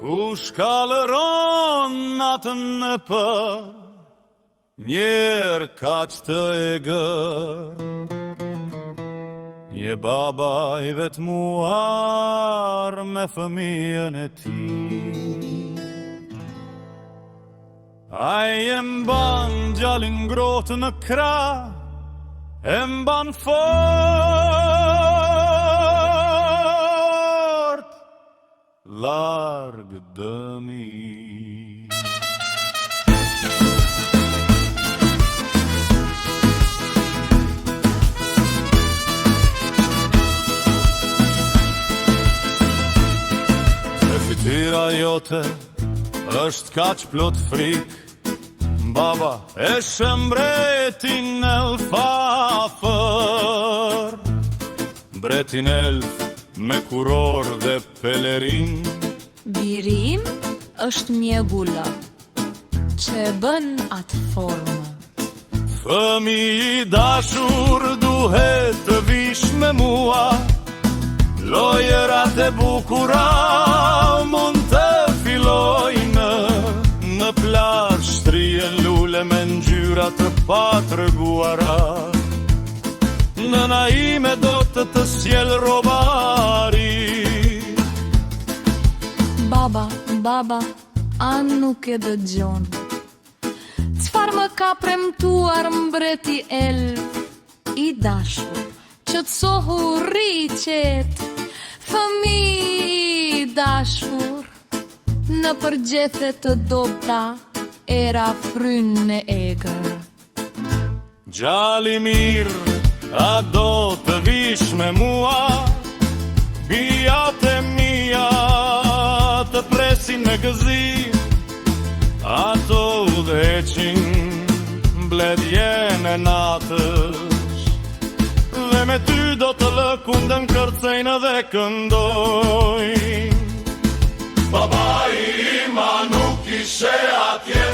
Ku shkallëron natën në për, njerë kaq të egër. Je baba I vetë muar me fëmijën e ti. Ai e mban gjallin ngrohtë në krah, e mban fort, larg dëmi. Fytyra jote është kaq plot frik, baba e shëmbretin elfafër, mbretin elf me kuror dhe pelerin. Birim është mjegulla që bën atë formë. Fëmi I dashur duhet të vish me mua, lojërat e bukura mund të fillojnë, në plazh shtrihen lule me ngjyra të patreguara. Nëna ime do të sjell robari. Baba, an nuk e dëgjon. Çfarë më ka premtuar mbreti elf I dashur, që të sohu rriqet, fëmi dashur, në përgjethe të dobta, era frynë në egër. Gjali mirë, a do të vish me mua, bijat e mia të presin me gëzi, ato udheqin mbledhjen e natës, dhe me ty do të lëkundën kërcejnë dhe këndojnë. Babai ima nuk ishe atje,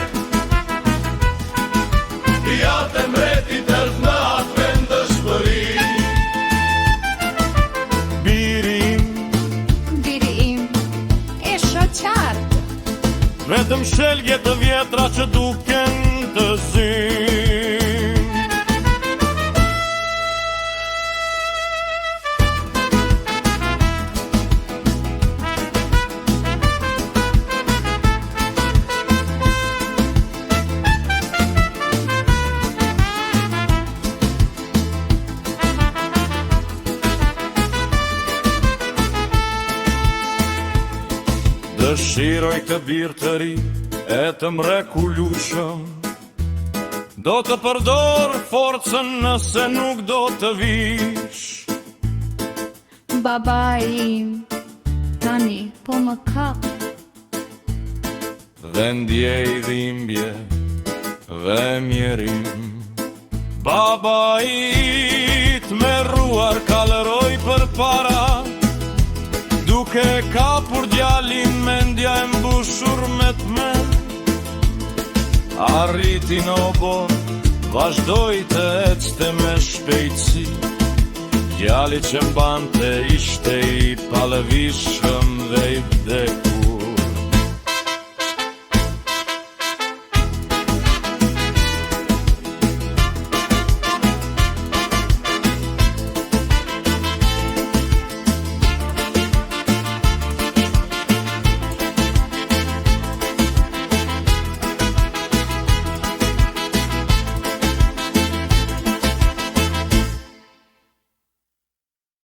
bijat e mbretit elf në atë vendëshpëri. Birim, e shoqartë, vetëm shelgje të vjetra që duken të zynë. Dëshiroj të birë të ri e të mrekullueshëm, do të përdor forcën nëse nuk do të vish. Baba im, tani po më kap. Dhe ndjej dhimbje dhe mjerim. Baba I të merruar kalëroj për para, duke kapur djalin mendja e mbushur me tmerr. Arriti në obor, vazhdoi të ecte me shpejtësi, djali që mbante ishte I palëvishëm dhe I vdek.